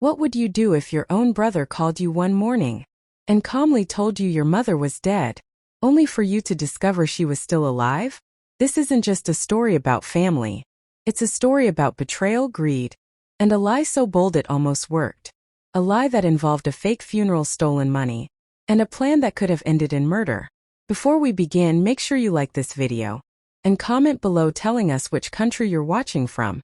What would you do if your own brother called you one morning and calmly told you your mother was dead, only for you to discover she was still alive? This isn't just a story about family. It's a story about betrayal, greed, and a lie so bold it almost worked. A lie that involved a fake funeral, stolen money, and a plan that could have ended in murder. Before we begin, make sure you like this video and comment below telling us which country you're watching from,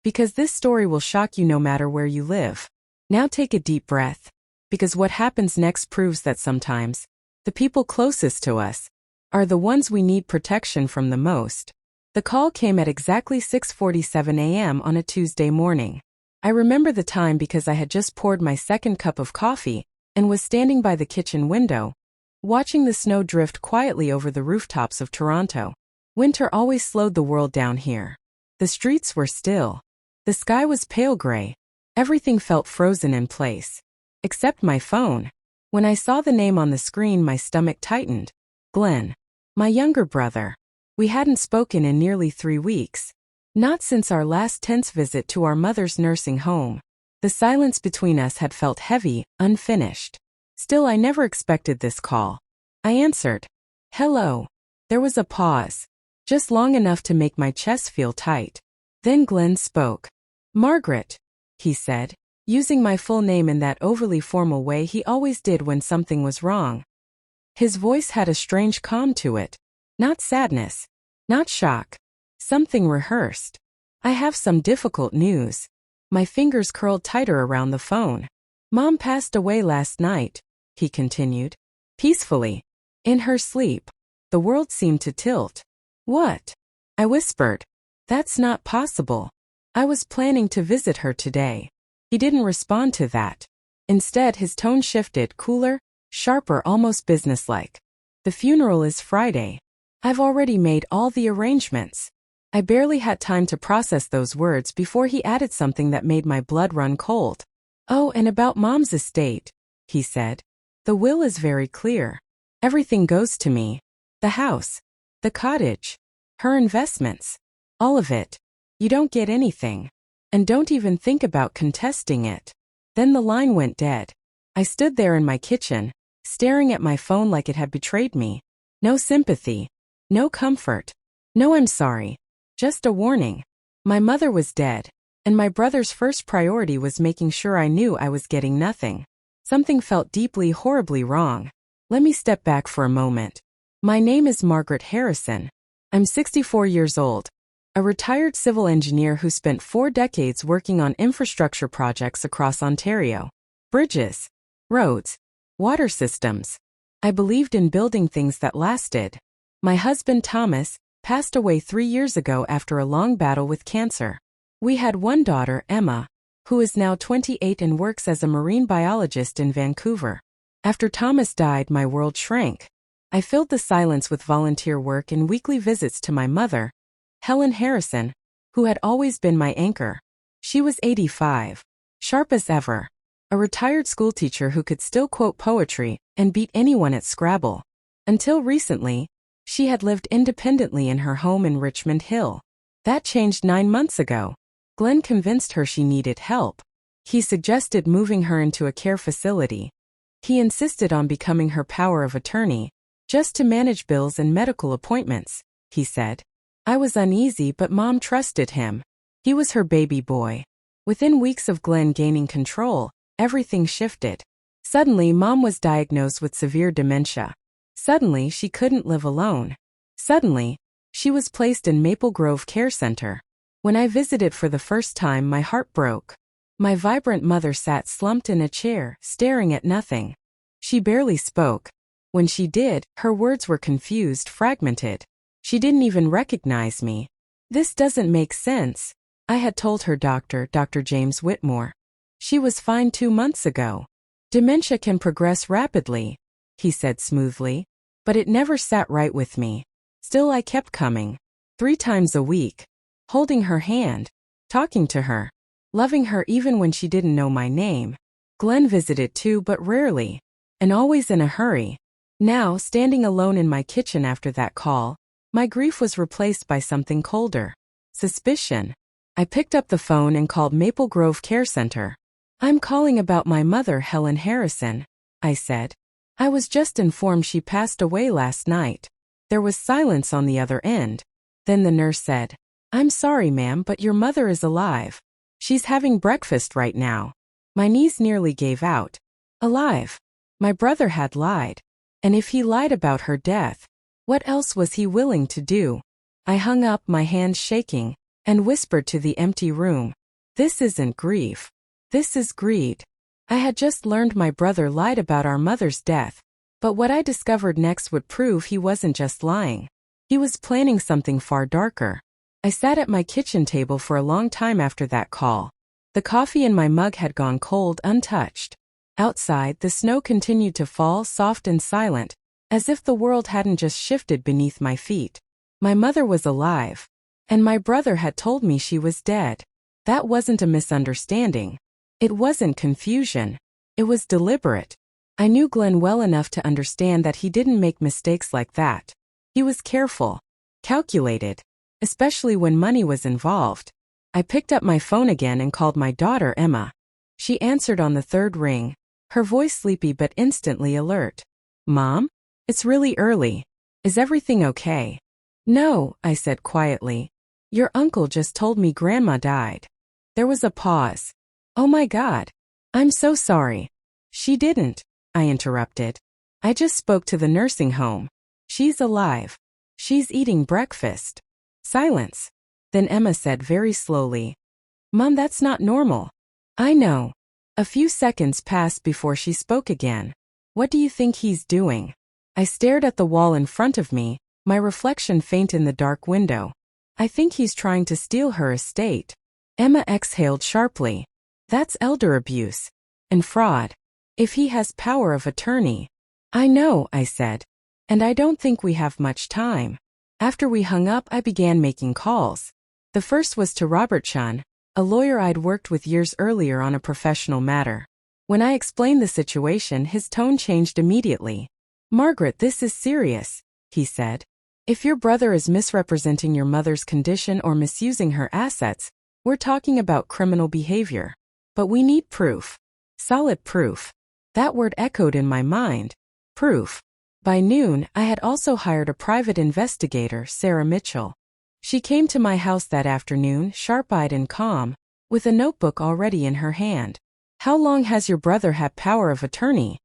because this story will shock you no matter where you live. Now take a deep breath, because what happens next proves that sometimes the people closest to us are the ones we need protection from the most. The call came at exactly 6:47 a.m. on a Tuesday morning. I remember the time because I had just poured my second cup of coffee and was standing by the kitchen window, watching the snow drift quietly over the rooftops of Toronto. Winter always slowed the world down here. The streets were still. The sky was pale gray. Everything felt frozen in place. Except my phone. When I saw the name on the screen, my stomach tightened. Glenn. My younger brother. We hadn't spoken in nearly 3 weeks. Not since our last tense visit to our mother's nursing home. The silence between us had felt heavy, unfinished. Still, I never expected this call. I answered. Hello. There was a pause. Just long enough to make my chest feel tight. Then Glenn spoke. Margaret, he said, using my full name in that overly formal way he always did when something was wrong. His voice had a strange calm to it. Not sadness. Not shock. Something rehearsed. I have some difficult news. My fingers curled tighter around the phone. Mom passed away last night, he continued. Peacefully. In her sleep. The world seemed to tilt. What? I whispered. That's not possible. I was planning to visit her today. He didn't respond to that. Instead, his tone shifted, cooler, sharper, almost businesslike. The funeral is Friday. I've already made all the arrangements. I barely had time to process those words before he added something that made my blood run cold. Oh, and about Mom's estate, he said. The will is very clear. Everything goes to me. The house. The cottage. Her investments. All of it. You don't get anything. And don't even think about contesting it. Then the line went dead. I stood there in my kitchen, staring at my phone like it had betrayed me. No sympathy. No comfort. No I'm sorry. Just a warning. My mother was dead, and my brother's first priority was making sure I knew I was getting nothing. Something felt deeply, horribly wrong. Let me step back for a moment. My name is Margaret Harrison. I'm 64 years old. A retired civil engineer who spent 4 decades working on infrastructure projects across Ontario. Bridges, roads, water systems. I believed in building things that lasted. My husband Thomas passed away 3 years ago after a long battle with cancer. We had one daughter, Emma, who is now 28 and works as a marine biologist in Vancouver. After Thomas died, my world shrank. I filled the silence with volunteer work and weekly visits to my mother, Helen Harrison, who had always been my anchor. She was 85, sharp as ever, a retired schoolteacher who could still quote poetry and beat anyone at Scrabble. Until recently, she had lived independently in her home in Richmond Hill. That changed 9 months ago. Glenn convinced her she needed help. He suggested moving her into a care facility. He insisted on becoming her power of attorney, just to manage bills and medical appointments, he said. I was uneasy, but Mom trusted him. He was her baby boy. Within weeks of Glenn gaining control, everything shifted. Suddenly, Mom was diagnosed with severe dementia. Suddenly, she couldn't live alone. Suddenly, she was placed in Maple Grove Care Center. When I visited for the first time, my heart broke. My vibrant mother sat slumped in a chair, staring at nothing. She barely spoke. When she did, her words were confused, fragmented. She didn't even recognize me. This doesn't make sense, I had told her doctor, Dr. James Whitmore. She was fine 2 months ago. Dementia can progress rapidly, he said smoothly, but it never sat right with me. Still, I kept coming. 3 times a week. Holding her hand. Talking to her. Loving her even when she didn't know my name. Glenn visited too, but rarely. And always in a hurry. Now, standing alone in my kitchen after that call, my grief was replaced by something colder. Suspicion. I picked up the phone and called Maple Grove Care Center. I'm calling about my mother, Helen Harrison, I said. I was just informed she passed away last night. There was silence on the other end. Then the nurse said, I'm sorry, ma'am, but your mother is alive. She's having breakfast right now. My knees nearly gave out. Alive. My brother had lied. And if he lied about her death, what else was he willing to do? I hung up, my hands shaking, and whispered to the empty room. This isn't grief. This is greed. I had just learned my brother lied about our mother's death, but what I discovered next would prove he wasn't just lying. He was planning something far darker. I sat at my kitchen table for a long time after that call. The coffee in my mug had gone cold, untouched. Outside, the snow continued to fall, soft and silent, as if the world hadn't just shifted beneath my feet. My mother was alive, and my brother had told me she was dead. That wasn't a misunderstanding. It wasn't confusion. It was deliberate. I knew Glenn well enough to understand that he didn't make mistakes like that. He was careful, calculated, especially when money was involved. I picked up my phone again and called my daughter, Emma. She answered on the third ring, her voice sleepy but instantly alert. Mom? It's really early. Is everything okay? No, I said quietly. Your uncle just told me Grandma died. There was a pause. Oh my God. I'm so sorry. She didn't, I interrupted. I just spoke to the nursing home. She's alive. She's eating breakfast. Silence. Then Emma said very slowly, Mom, that's not normal. I know. A few seconds passed before she spoke again. What do you think he's doing? I stared at the wall in front of me, my reflection faint in the dark window. I think he's trying to steal her estate. Emma exhaled sharply. That's elder abuse. And fraud. If he has power of attorney. I know, I said. And I don't think we have much time. After we hung up, I began making calls. The first was to Robert Chun, a lawyer I'd worked with years earlier on a professional matter. When I explained the situation, his tone changed immediately. Margaret, this is serious, he said. If your brother is misrepresenting your mother's condition or misusing her assets, we're talking about criminal behavior. But we need proof. Solid proof. That word echoed in my mind. Proof. By noon, I had also hired a private investigator, Sarah Mitchell. She came to my house that afternoon, sharp-eyed and calm, with a notebook already in her hand. How long has your brother had power of attorney?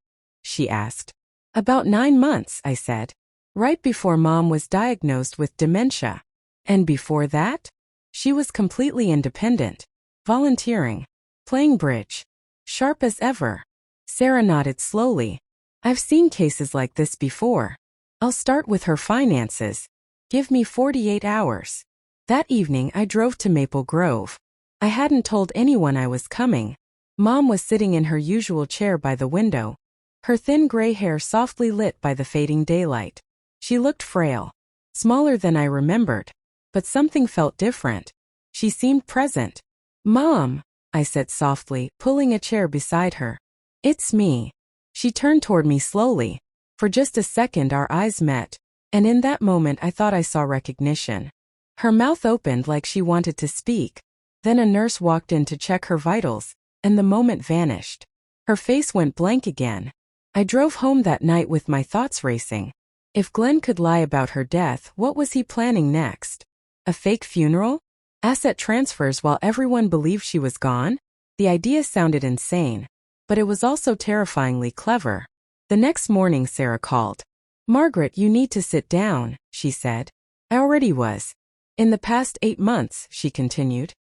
She asked. About 9 months, I said. Right before Mom was diagnosed with dementia. And before that? She was completely independent. Volunteering. Playing bridge. Sharp as ever. Sarah nodded slowly. I've seen cases like this before. I'll start with her finances. Give me 48 hours. That evening I drove to Maple Grove. I hadn't told anyone I was coming. Mom was sitting in her usual chair by the window, her thin gray hair softly lit by the fading daylight. She looked frail, smaller than I remembered, but something felt different. She seemed present. Mom, I said softly, pulling a chair beside her. It's me. She turned toward me slowly. For just a second our eyes met, and in that moment I thought I saw recognition. Her mouth opened like she wanted to speak. Then a nurse walked in to check her vitals, and the moment vanished. Her face went blank again. I drove home that night with my thoughts racing. If Glenn could lie about her death, what was he planning next? A fake funeral? Asset transfers while everyone believed she was gone? The idea sounded insane, but it was also terrifyingly clever. The next morning Sarah called. Margaret, you need to sit down, she said. I already was. In the past 8 months, she continued.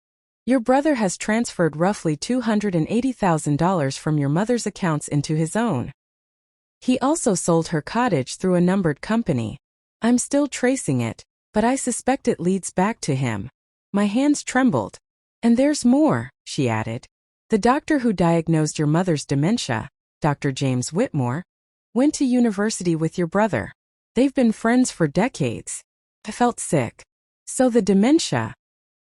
Your brother has transferred roughly $280,000 from your mother's accounts into his own. He also sold her cottage through a numbered company. I'm still tracing it, but I suspect it leads back to him. My hands trembled. And there's more, she added. The doctor who diagnosed your mother's dementia, Dr. James Whitmore, went to university with your brother. They've been friends for decades. I felt sick. So the dementia,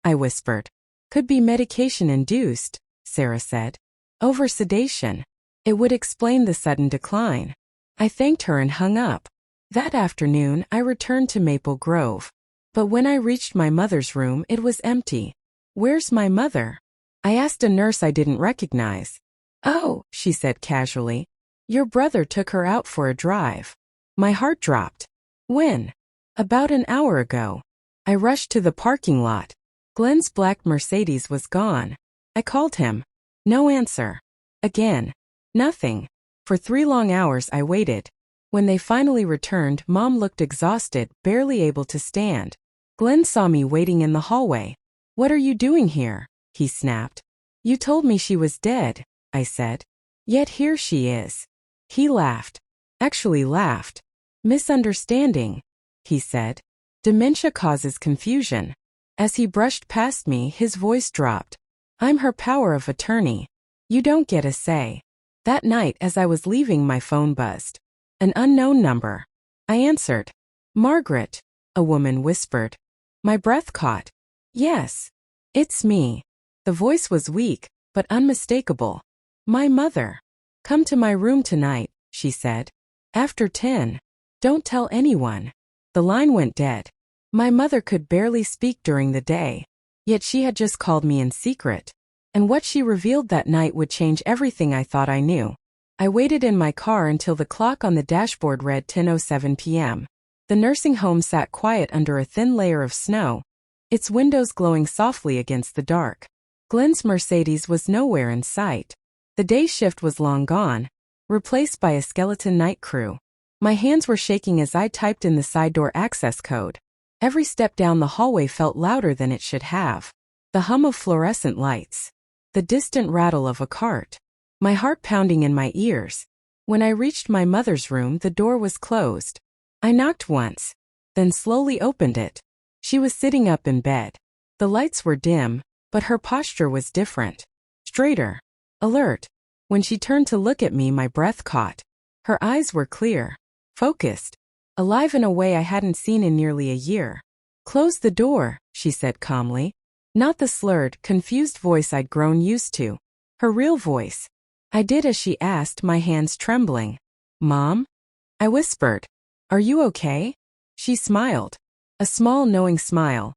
I whispered, could be medication-induced, Sarah said. Over sedation. It would explain the sudden decline. I thanked her and hung up. That afternoon, I returned to Maple Grove. But when I reached my mother's room, it was empty. Where's my mother? I asked a nurse I didn't recognize. Oh, she said casually. Your brother took her out for a drive. My heart dropped. When? About an hour ago. I rushed to the parking lot. Glenn's black Mercedes was gone. I called him. No answer. Again. Nothing. For 3 long hours I waited. When they finally returned, Mom looked exhausted, barely able to stand. Glenn saw me waiting in the hallway. What are you doing here? He snapped. You told me she was dead, I said. Yet here she is. He laughed. Actually laughed. Misunderstanding, he said. Dementia causes confusion. As he brushed past me, his voice dropped. I'm her power of attorney. You don't get a say. That night as I was leaving, my phone buzzed. An unknown number. I answered. Margaret, a woman whispered. My breath caught. Yes. It's me. The voice was weak, but unmistakable. My mother. Come to my room tonight, she said. After 10. Don't tell anyone. The line went dead. My mother could barely speak during the day. Yet she had just called me in secret. And what she revealed that night would change everything I thought I knew. I waited in my car until the clock on the dashboard read 10:07 p.m. The nursing home sat quiet under a thin layer of snow, its windows glowing softly against the dark. Glenn's Mercedes was nowhere in sight. The day shift was long gone, replaced by a skeleton night crew. My hands were shaking as I typed in the side door access code. Every step down the hallway felt louder than it should have. The hum of fluorescent lights. The distant rattle of a cart. My heart pounding in my ears. When I reached my mother's room, the door was closed. I knocked once, then slowly opened it. She was sitting up in bed. The lights were dim, but her posture was different. Straighter. Alert. When she turned to look at me, my breath caught. Her eyes were clear. Focused. Alive in a way I hadn't seen in nearly a year. Close the door, she said calmly. Not the slurred, confused voice I'd grown used to. Her real voice. I did as she asked, my hands trembling. Mom? I whispered. Are you okay? She smiled. A small, knowing smile.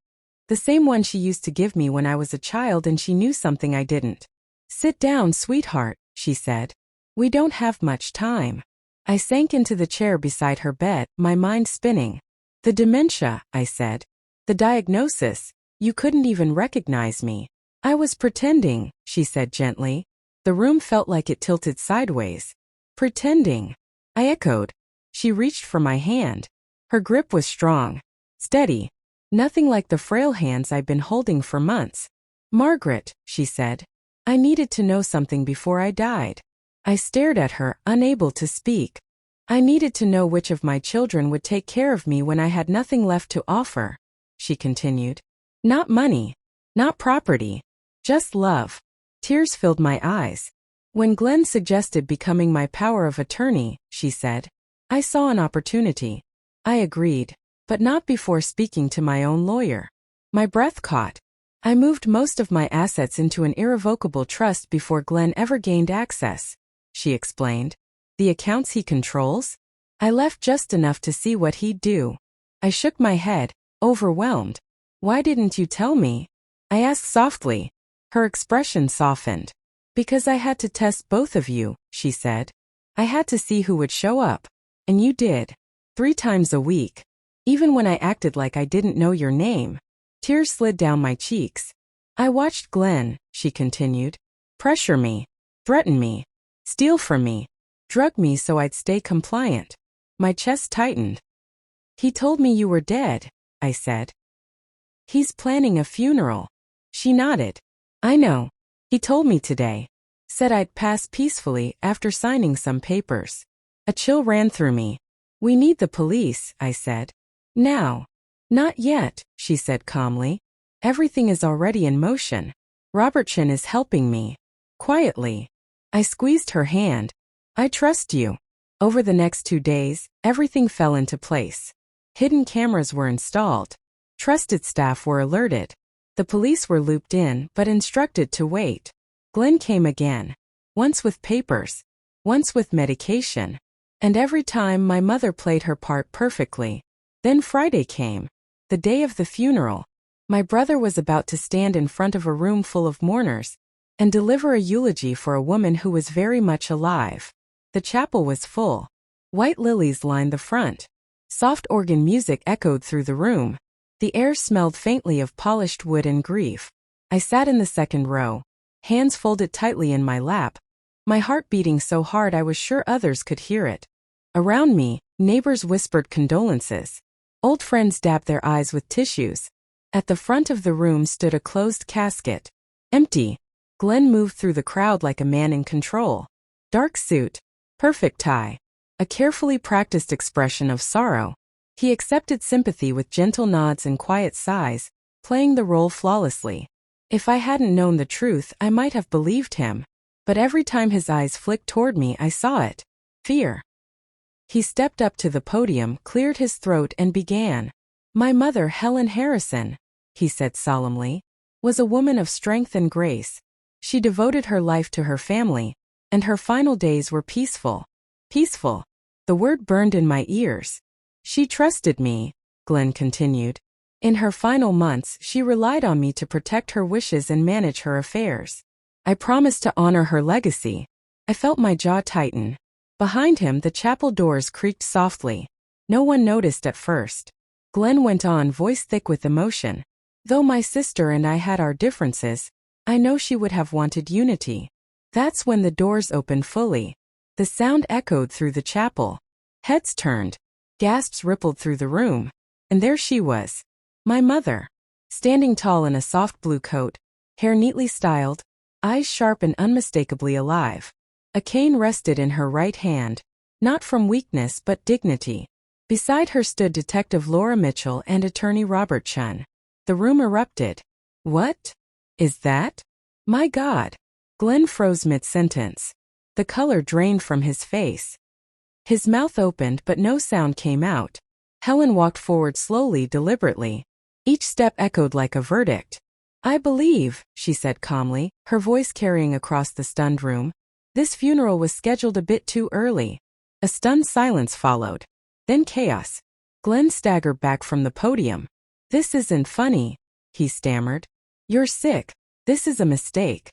The same one she used to give me when I was a child and she knew something I didn't. Sit down, sweetheart, she said. We don't have much time. I sank into the chair beside her bed, my mind spinning. The dementia, I said. The diagnosis. You couldn't even recognize me. I was pretending, she said gently. The room felt like it tilted sideways. Pretending. I echoed. She reached for my hand. Her grip was strong. Steady. Nothing like the frail hands I'd been holding for months. Margaret, she said. I needed to know something before I died. I stared at her, unable to speak. I needed to know which of my children would take care of me when I had nothing left to offer, she continued. Not money. Not property. Just love. Tears filled my eyes. When Glenn suggested becoming my power of attorney, she said, I saw an opportunity. I agreed, but not before speaking to my own lawyer. My breath caught. I moved most of my assets into an irrevocable trust before Glenn ever gained access, she explained. The accounts he controls? I left just enough to see what he'd do. I shook my head, overwhelmed. Why didn't you tell me? I asked softly. Her expression softened. Because I had to test both of you, she said. I had to see who would show up. And you did. 3 times a week. Even when I acted like I didn't know your name. Tears slid down my cheeks. I watched Glenn, she continued. Pressure me. Threaten me. Steal from me. Drug me so I'd stay compliant. My chest tightened. He told me you were dead, I said. He's planning a funeral. She nodded. I know. He told me today. Said I'd pass peacefully after signing some papers. A chill ran through me. We need the police, I said. Now. Not yet, she said calmly. Everything is already in motion. Robertson is helping me. Quietly. I squeezed her hand. I trust you. Over the next 2 days, everything fell into place. Hidden cameras were installed. Trusted staff were alerted. The police were looped in but instructed to wait. Glenn came again. Once with papers. Once with medication. And every time my mother played her part perfectly. Then Friday came. The day of the funeral. My brother was about to stand in front of a room full of mourners. and deliver a eulogy for a woman who was very much alive. The chapel was full. White lilies lined the front. Soft organ music echoed through the room. The air smelled faintly of polished wood and grief. I sat in the second row, hands folded tightly in my lap, my heart beating so hard I was sure others could hear it. Around me, neighbors whispered condolences. Old friends dabbed their eyes with tissues. At the front of the room stood a closed casket. Empty. Glenn moved through the crowd like a man in control. Dark suit. Perfect tie. A carefully practiced expression of sorrow. He accepted sympathy with gentle nods and quiet sighs, playing the role flawlessly. If I hadn't known the truth, I might have believed him. But every time his eyes flicked toward me, I saw it. Fear. He stepped up to the podium, cleared his throat, and began. My mother, Helen Harrison, he said solemnly, was a woman of strength and grace. She devoted her life to her family, and her final days were peaceful. Peaceful. The word burned in my ears. She trusted me, Glenn continued. In her final months, she relied on me to protect her wishes and manage her affairs. I promised to honor her legacy. I felt my jaw tighten. Behind him, the chapel doors creaked softly. No one noticed at first. Glenn went on, voice thick with emotion. Though my sister and I had our differences, I know she would have wanted unity. That's when the doors opened fully. The sound echoed through the chapel. Heads turned. Gasps rippled through the room. And there she was. My mother. Standing tall in a soft blue coat, hair neatly styled, eyes sharp and unmistakably alive. A cane rested in her right hand, not from weakness but dignity. Beside her stood Detective Laura Mitchell and Attorney Robert Chun. The room erupted. What is that? My God. Glenn froze mid-sentence. The color drained from his face. His mouth opened but no sound came out. Helen walked forward slowly, deliberately. Each step echoed like a verdict. I believe, she said calmly, her voice carrying across the stunned room. This funeral was scheduled a bit too early. A stunned silence followed. Then chaos. Glenn staggered back from the podium. This isn't funny, he stammered. You're sick. This is a mistake.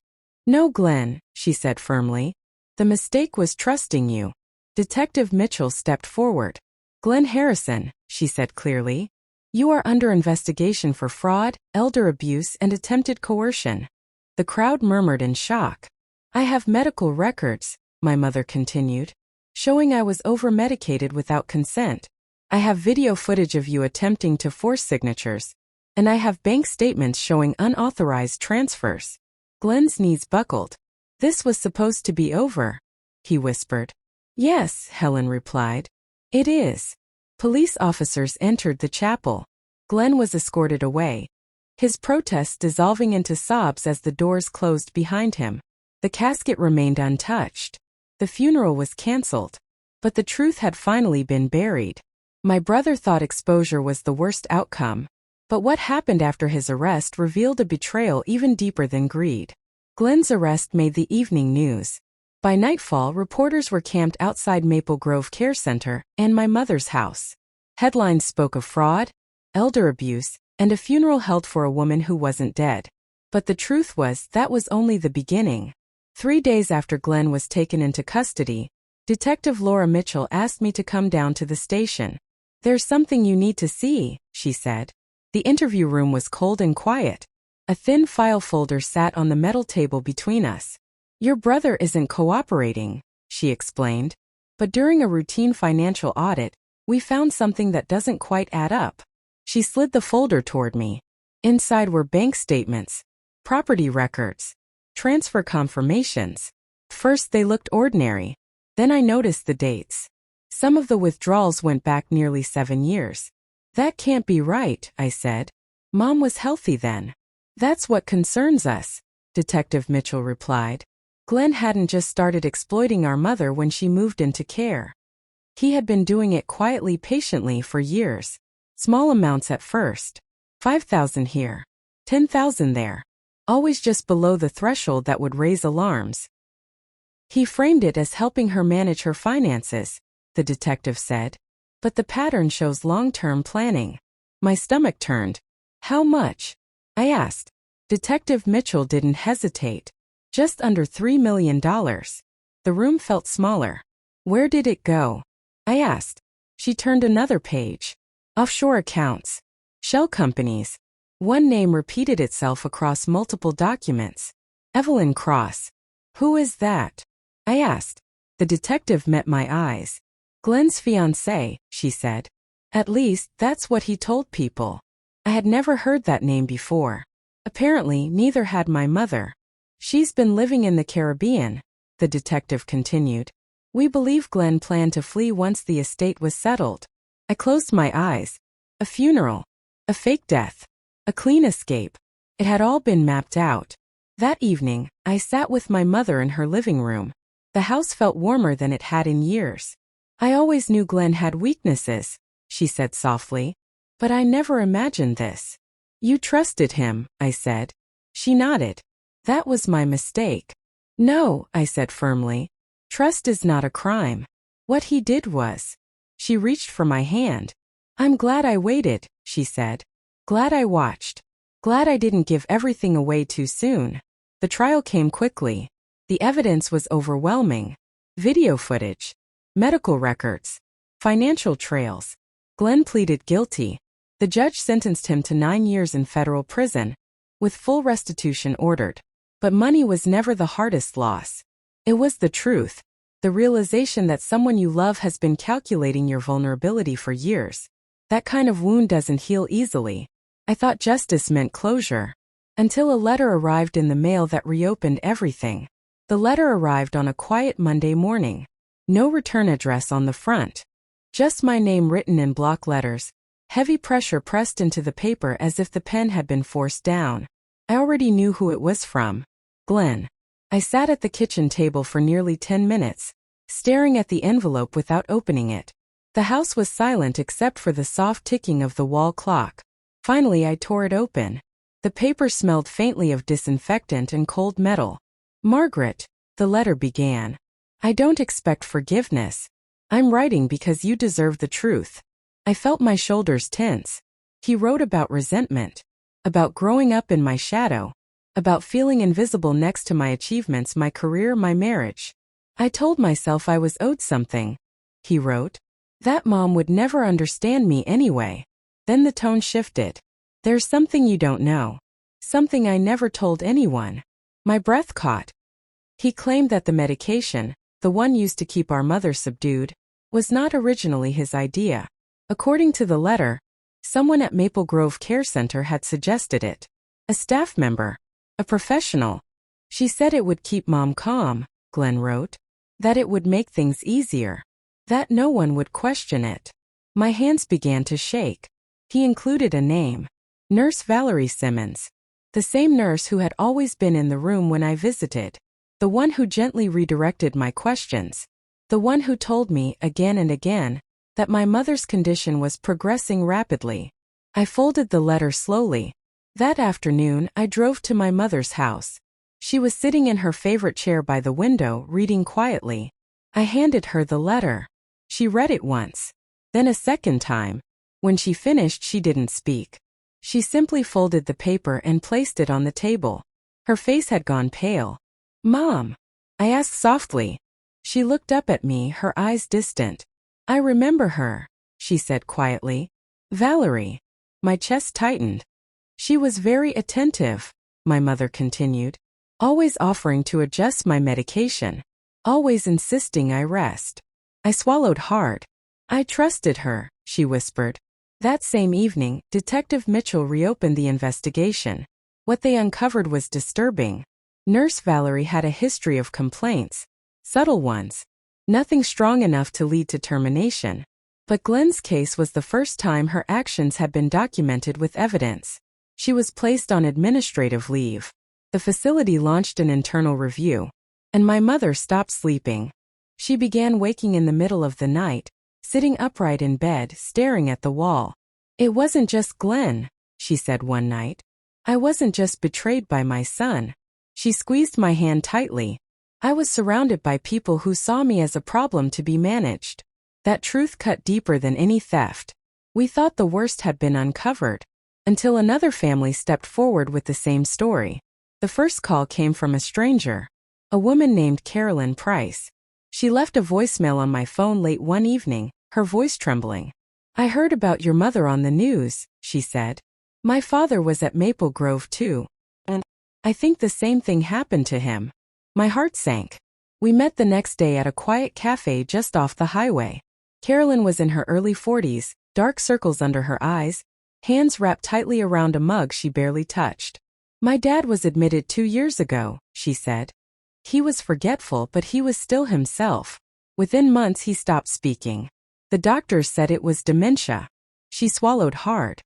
No, Glenn, she said firmly. The mistake was trusting you. Detective Mitchell stepped forward. Glenn Harrison, she said clearly. You are under investigation for fraud, elder abuse, and attempted coercion. The crowd murmured in shock. I have medical records, my mother continued, showing I was over-medicated without consent. I have video footage of you attempting to force signatures. And I have bank statements showing unauthorized transfers. Glenn's knees buckled. This was supposed to be over, he whispered. Yes, Helen replied. It is. Police officers entered the chapel. Glenn was escorted away, his protests dissolving into sobs as the doors closed behind him. The casket remained untouched. The funeral was canceled. But the truth had finally been buried. My brother thought exposure was the worst outcome. But what happened after his arrest revealed a betrayal even deeper than greed. Glenn's arrest made the evening news. By nightfall, reporters were camped outside Maple Grove Care Center and my mother's house. Headlines spoke of fraud, elder abuse, and a funeral held for a woman who wasn't dead. But the truth was that was only the beginning. 3 days after Glenn was taken into custody, Detective Laura Mitchell asked me to come down to the station. There's something you need to see, she said. The interview room was cold and quiet. A thin file folder sat on the metal table between us. Your brother isn't cooperating, she explained. But during a routine financial audit, we found something that doesn't quite add up. She slid the folder toward me. Inside were bank statements, property records, transfer confirmations. First they looked ordinary. Then I noticed the dates. Some of the withdrawals went back nearly 7 years. That can't be right, I said. Mom was healthy then. That's what concerns us, Detective Mitchell replied. Glenn hadn't just started exploiting our mother when she moved into care. He had been doing it quietly, patiently for years. Small amounts at first. 5,000 here. 10,000 there. Always just below the threshold that would raise alarms. He framed it as helping her manage her finances, the detective said. But the pattern shows long-term planning. My stomach turned. How much? I asked. Detective Mitchell didn't hesitate. Just under $3 million. The room felt smaller. Where did it go? I asked. She turned another page. Offshore accounts. Shell companies. One name repeated itself across multiple documents. Evelyn Cross. Who is that? I asked. The detective met my eyes. Glenn's fiancée, she said. At least, that's what he told people. I had never heard that name before. Apparently, neither had my mother. She's been living in the Caribbean, the detective continued. We believe Glenn planned to flee once the estate was settled. I closed my eyes. A funeral. A fake death. A clean escape. It had all been mapped out. That evening, I sat with my mother in her living room. The house felt warmer than it had in years. I always knew Glenn had weaknesses, she said softly. But I never imagined this. You trusted him, I said. She nodded. That was my mistake. No, I said firmly. Trust is not a crime. What he did was. She reached for my hand. I'm glad I waited, she said. Glad I watched. Glad I didn't give everything away too soon. The trial came quickly. The evidence was overwhelming. Video footage. Medical records. Financial trails. Glenn pleaded guilty. The judge sentenced him to 9 years in federal prison, with full restitution ordered. But money was never the hardest loss. It was the truth. The realization that someone you love has been calculating your vulnerability for years. That kind of wound doesn't heal easily. I thought justice meant closure. Until a letter arrived in the mail that reopened everything. The letter arrived on a quiet Monday morning. No return address on the front. Just my name written in block letters. Heavy pressure pressed into the paper as if the pen had been forced down. I already knew who it was from. Glenn. I sat at the kitchen table for nearly 10 minutes, staring at the envelope without opening it. The house was silent except for the soft ticking of the wall clock. Finally, I tore it open. The paper smelled faintly of disinfectant and cold metal. Margaret, the letter began. I don't expect forgiveness. I'm writing because you deserve the truth. I felt my shoulders tense. He wrote about resentment. About growing up in my shadow. About feeling invisible next to my achievements, my career, my marriage. I told myself I was owed something. He wrote. That mom would never understand me anyway. Then the tone shifted. There's something you don't know. Something I never told anyone. My breath caught. He claimed that the medication, the one used to keep our mother subdued, was not originally his idea. According to the letter, someone at Maple Grove Care Center had suggested it. A staff member. A professional. She said it would keep mom calm, Glenn wrote. That it would make things easier. That no one would question it. My hands began to shake. He included a name. Nurse Valerie Simmons. The same nurse who had always been in the room when I visited. The one who gently redirected my questions. The one who told me, again and again, that my mother's condition was progressing rapidly. I folded the letter slowly. That afternoon, I drove to my mother's house. She was sitting in her favorite chair by the window, reading quietly. I handed her the letter. She read it once. Then a second time. When she finished, she didn't speak. She simply folded the paper and placed it on the table. Her face had gone pale. Mom, I asked softly. She looked up at me, her eyes distant. I remember her, she said quietly. Valerie. My chest tightened. She was very attentive, my mother continued, always offering to adjust my medication, always insisting I rest. I swallowed hard. I trusted her, she whispered. That same evening, Detective Mitchell reopened the investigation. What they uncovered was disturbing. Nurse Valerie had a history of complaints. Subtle ones. Nothing strong enough to lead to termination. But Glenn's case was the first time her actions had been documented with evidence. She was placed on administrative leave. The facility launched an internal review. And my mother stopped sleeping. She began waking in the middle of the night, sitting upright in bed, staring at the wall. It wasn't just Glenn, she said one night. I wasn't just betrayed by my son. She squeezed my hand tightly. I was surrounded by people who saw me as a problem to be managed. That truth cut deeper than any theft. We thought the worst had been uncovered. Until another family stepped forward with the same story. The first call came from a stranger, a woman named Carolyn Price. She left a voicemail on my phone late one evening, her voice trembling. "I heard about your mother on the news," she said. "My father was at Maple Grove too. And I think the same thing happened to him." My heart sank. We met the next day at a quiet cafe just off the highway. Carolyn was in her early 40s, dark circles under her eyes, hands wrapped tightly around a mug she barely touched. "My dad was admitted 2 years ago," she said. "He was forgetful, but he was still himself. Within months he stopped speaking. The doctors said it was dementia." She swallowed hard.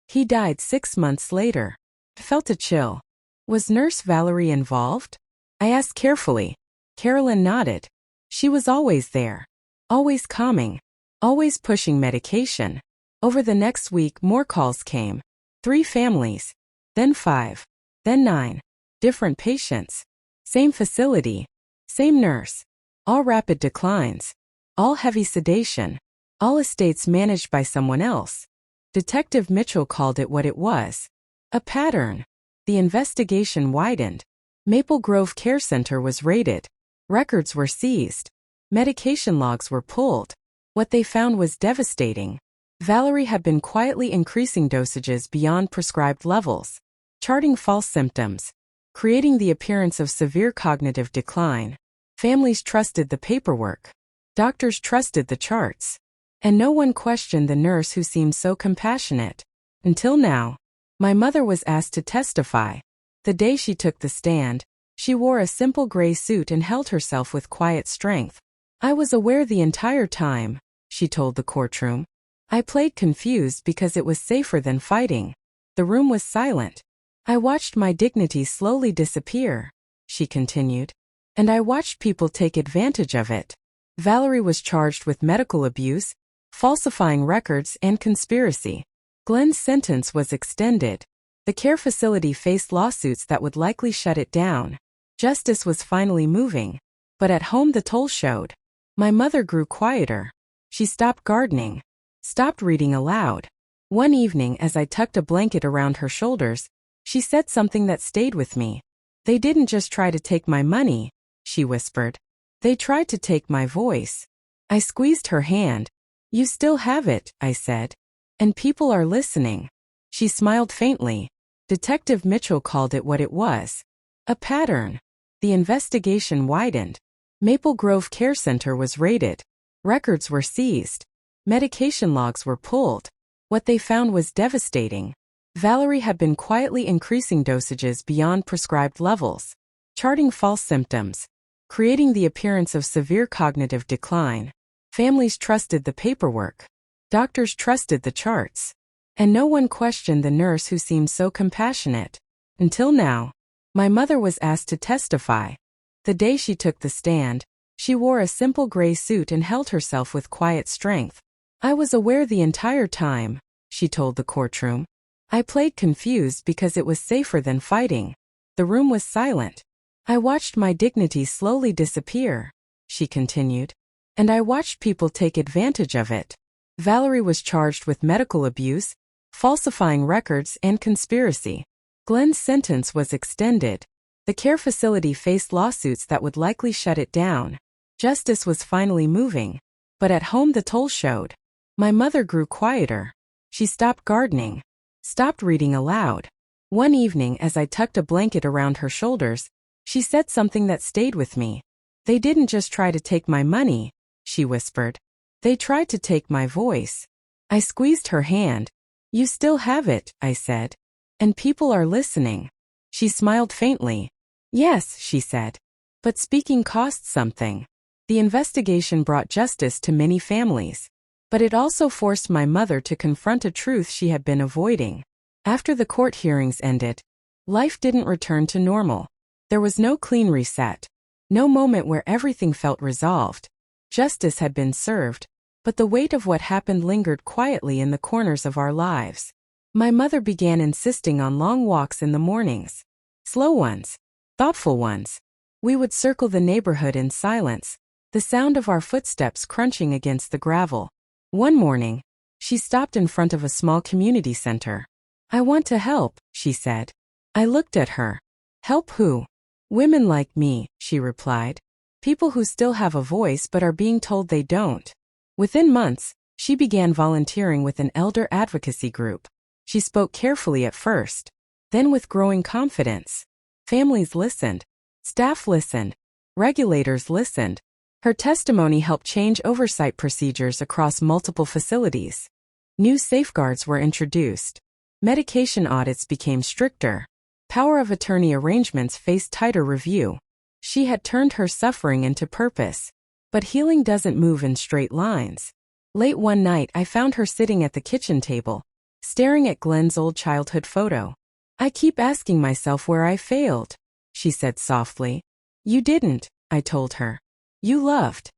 "He died 6 months later." I felt a chill. Was Nurse Valerie involved? I asked carefully. Carolyn nodded. She was always there. Always calming. Always pushing medication. Over the next week more calls came. 3 families. Then 5. Then 9. Different patients. Same facility. Same nurse. All rapid declines. All heavy sedation. All estates managed by someone else. Detective Mitchell called it what it was. A pattern. The investigation widened. Maple Grove Care Center was raided. Records were seized. Medication logs were pulled. What they found was devastating. Valerie had been quietly increasing dosages beyond prescribed levels, charting false symptoms, creating the appearance of severe cognitive decline. Families trusted the paperwork. Doctors trusted the charts. And no one questioned the nurse who seemed so compassionate. Until now. My mother was asked to testify. The day she took the stand, she wore a simple gray suit and held herself with quiet strength. "I was aware the entire time," she told the courtroom. "I played confused because it was safer than fighting." The room was silent. "I watched my dignity slowly disappear," she continued. "And I watched people take advantage of it." Valerie was charged with medical abuse, falsifying records, and conspiracy. Glenn's sentence was extended. The care facility faced lawsuits that would likely shut it down. Justice was finally moving. But at home the toll showed. My mother grew quieter. She stopped gardening. Stopped reading aloud. One evening, as I tucked a blanket around her shoulders, she said something that stayed with me. "They didn't just try to take my money," she whispered. "They tried to take my voice." I squeezed her hand. "You still have it," I said. "And people are listening." She smiled faintly. Detective Mitchell called it what it was. A pattern. The investigation widened. Maple Grove Care Center was raided. Records were seized. Medication logs were pulled. What they found was devastating. Valerie had been quietly increasing dosages beyond prescribed levels, charting false symptoms, creating the appearance of severe cognitive decline. Families trusted the paperwork. Doctors trusted the charts. And no one questioned the nurse who seemed so compassionate. Until now. My mother was asked to testify. The day she took the stand, she wore a simple gray suit and held herself with quiet strength. "I was aware the entire time," she told the courtroom. "I played confused because it was safer than fighting." The room was silent. "I watched my dignity slowly disappear," she continued. "And I watched people take advantage of it." Valerie was charged with medical abuse, falsifying records, and conspiracy. Glenn's sentence was extended. The care facility faced lawsuits that would likely shut it down. Justice was finally moving. But at home the toll showed. My mother grew quieter. She stopped gardening. Stopped reading aloud. One evening, as I tucked a blanket around her shoulders, she said something that stayed with me. "They didn't just try to take my money," she whispered. "They tried to take my voice." I squeezed her hand. "You still have it," I said. "And people are listening." She smiled faintly. "Yes," she said. "But speaking costs something." The investigation brought justice to many families. But it also forced my mother to confront a truth she had been avoiding. After the court hearings ended, life didn't return to normal. There was no clean reset. No moment where everything felt resolved. Justice had been served, but the weight of what happened lingered quietly in the corners of our lives. My mother began insisting on long walks in the mornings. Slow ones. Thoughtful ones. We would circle the neighborhood in silence, the sound of our footsteps crunching against the gravel. One morning, she stopped in front of a small community center. "I want to help," she said. I looked at her. Help who? Women like me, she replied. People who still have a voice but are being told they don't. Within months, she began volunteering with an elder advocacy group. She spoke carefully at first, then with growing confidence. Families listened. Staff listened. Regulators listened. Her testimony helped change oversight procedures across multiple facilities. New safeguards were introduced. Medication audits became stricter. Power of attorney arrangements faced tighter review. She had turned her suffering into purpose. But healing doesn't move in straight lines. Late one night, I found her sitting at the kitchen table, staring at Glenn's old childhood photo. I keep asking myself where I failed, she said softly. You didn't, I told her. You loved.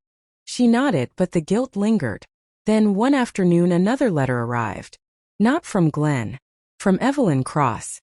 She nodded, but the guilt lingered. Then one afternoon another letter arrived. Not from Glenn. From Evelyn Cross.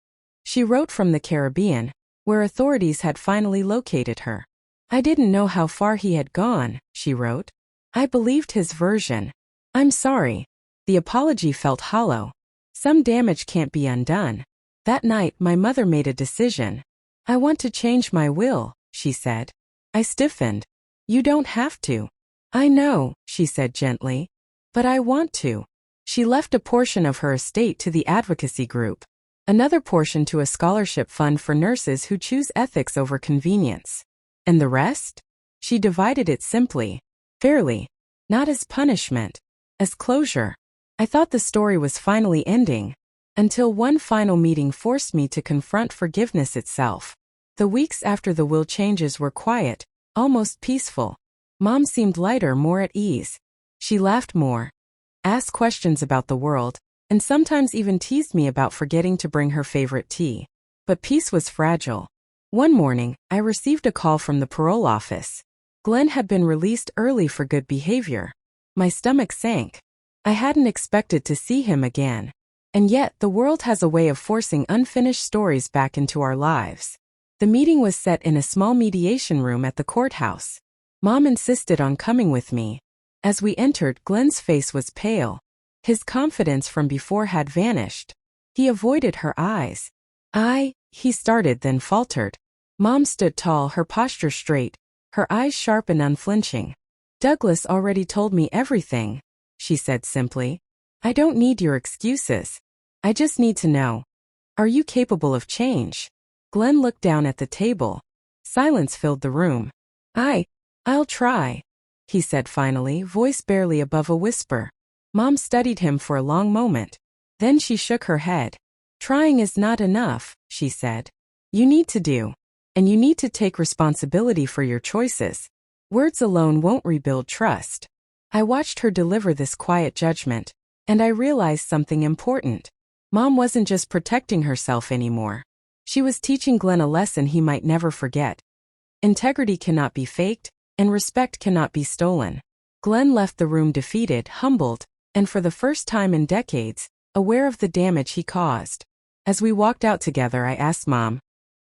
She wrote from the Caribbean, where authorities had finally located her. I didn't know how far he had gone, she wrote. I believed his version. I'm sorry. The apology felt hollow. Some damage can't be undone. That night, my mother made a decision. I want to change my will, she said. I stiffened. You don't have to. I know, she said gently. But I want to. She left a portion of her estate to the advocacy group. Another portion to a scholarship fund for nurses who choose ethics over convenience. And the rest? She divided it simply, fairly, not as punishment, as closure. I thought the story was finally ending, until one final meeting forced me to confront forgiveness itself. The weeks after the will changes were quiet, almost peaceful. Mom seemed lighter, more at ease. She laughed more, asked questions about the world, and sometimes even teased me about forgetting to bring her favorite tea. But peace was fragile. One morning, I received a call from the parole office. Glenn had been released early for good behavior. My stomach sank. I hadn't expected to see him again. And yet, the world has a way of forcing unfinished stories back into our lives. The meeting was set in a small mediation room at the courthouse. Mom insisted on coming with me. As we entered, Glenn's face was pale. His confidence from before had vanished. He avoided her eyes. He started, then faltered. Mom stood tall, her posture straight, her eyes sharp and unflinching. Douglas already told me everything, she said simply. I don't need your excuses. I just need to know. Are you capable of change? Glenn looked down at the table. Silence filled the room. I'll try, he said finally, voice barely above a whisper. Mom studied him for a long moment. Then she shook her head. Trying is not enough, she said. You need to do. And you need to take responsibility for your choices. Words alone won't rebuild trust. I watched her deliver this quiet judgment, and I realized something important. Mom wasn't just protecting herself anymore. She was teaching Glenn a lesson he might never forget. Integrity cannot be faked, and respect cannot be stolen. Glenn left the room defeated, humbled, and for the first time in decades, aware of the damage he caused. As we walked out together, I asked Mom,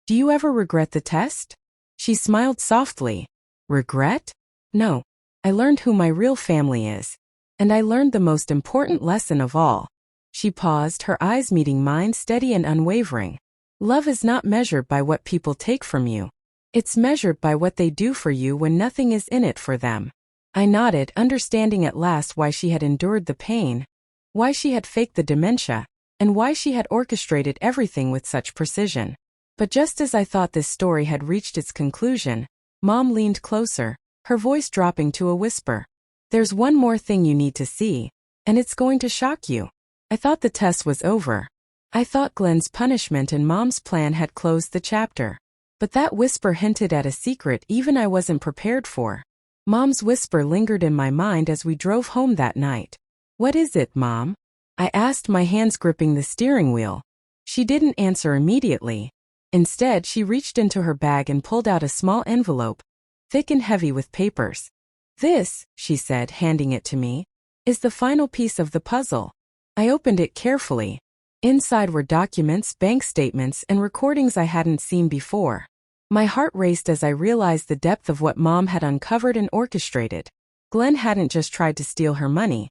do you ever regret the test? She smiled softly. Regret? No. I learned who my real family is. And I learned the most important lesson of all. She paused, her eyes meeting mine, steady and unwavering. Love is not measured by what people take from you. It's measured by what they do for you when nothing is in it for them. I nodded, understanding at last why she had endured the pain, why she had faked the dementia, and why she had orchestrated everything with such precision. But just as I thought this story had reached its conclusion, Mom leaned closer, her voice dropping to a whisper. There's one more thing you need to see, and it's going to shock you. I thought the test was over. I thought Glenn's punishment and Mom's plan had closed the chapter. But that whisper hinted at a secret even I wasn't prepared for. Mom's whisper lingered in my mind as we drove home that night. What is it, Mom? I asked, my hands gripping the steering wheel. She didn't answer immediately. Instead, she reached into her bag and pulled out a small envelope, thick and heavy with papers. This, she said, handing it to me, is the final piece of the puzzle. I opened it carefully. Inside were documents, bank statements, and recordings I hadn't seen before. My heart raced as I realized the depth of what Mom had uncovered and orchestrated. Glenn hadn't just tried to steal her money.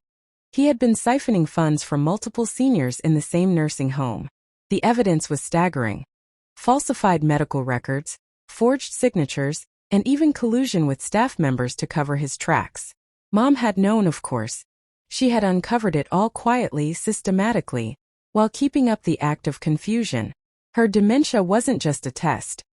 He had been siphoning funds from multiple seniors in the same nursing home. The evidence was staggering. falsified medical records, forged signatures, and even collusion with staff members to cover his tracks. Mom had known, of course. She had uncovered it all quietly, systematically, while keeping up the act of confusion. Her dementia wasn't just a test.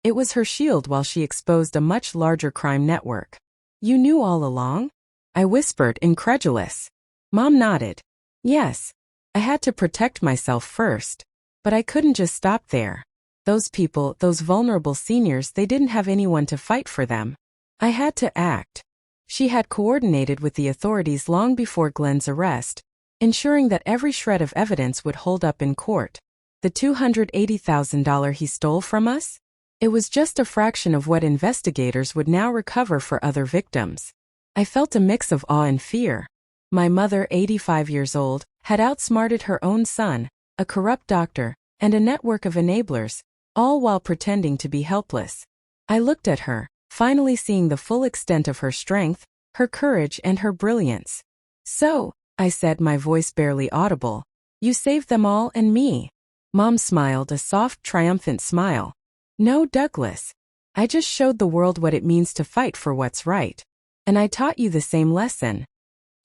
It was her shield while she exposed a much larger crime network. "You knew all along?" I whispered, incredulous. Mom nodded. "Yes. I had to protect myself first. But I couldn't just stop there. Those people, those vulnerable seniors, they didn't have anyone to fight for them. I had to act." She had coordinated with the authorities long before Glenn's arrest, ensuring that every shred of evidence would hold up in court. The $280,000 he stole from us? It was just a fraction of what investigators would now recover for other victims. I felt a mix of awe and fear. My mother, 85 years old, had outsmarted her own son, a corrupt doctor, and a network of enablers, all while pretending to be helpless. I looked at her, finally seeing the full extent of her strength, her courage, and her brilliance. "So," I said, my voice barely audible, "you saved them all and me." Mom smiled, a soft, triumphant smile. "No, Douglas. I just showed the world what it means to fight for what's right. And I taught you the same lesson.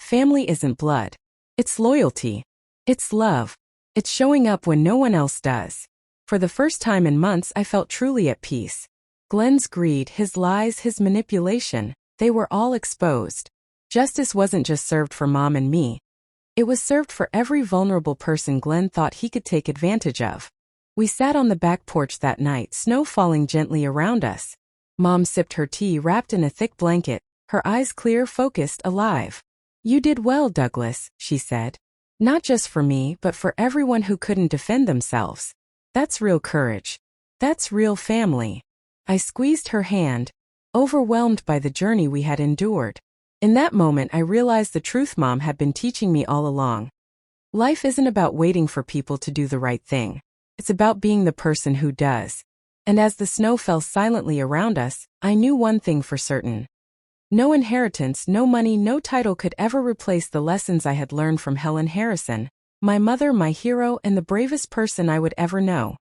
Family isn't blood. It's loyalty. It's love. It's showing up when no one else does." For the first time in months, I felt truly at peace. Glenn's greed, his lies, his manipulation, they were all exposed. Justice wasn't just served for Mom and me. It was served for every vulnerable person Glenn thought he could take advantage of. We sat on the back porch that night, snow falling gently around us. Mom sipped her tea wrapped in a thick blanket, her eyes clear, focused, alive. "You did well, Douglas," she said. "Not just for me, but for everyone who couldn't defend themselves. That's real courage. That's real family." I squeezed her hand, overwhelmed by the journey we had endured. In that moment, I realized the truth Mom had been teaching me all along. Life isn't about waiting for people to do the right thing. It's about being the person who does. And as the snow fell silently around us, I knew one thing for certain. No inheritance, no money, no title could ever replace the lessons I had learned from Helen Harrison, my mother, my hero, and the bravest person I would ever know.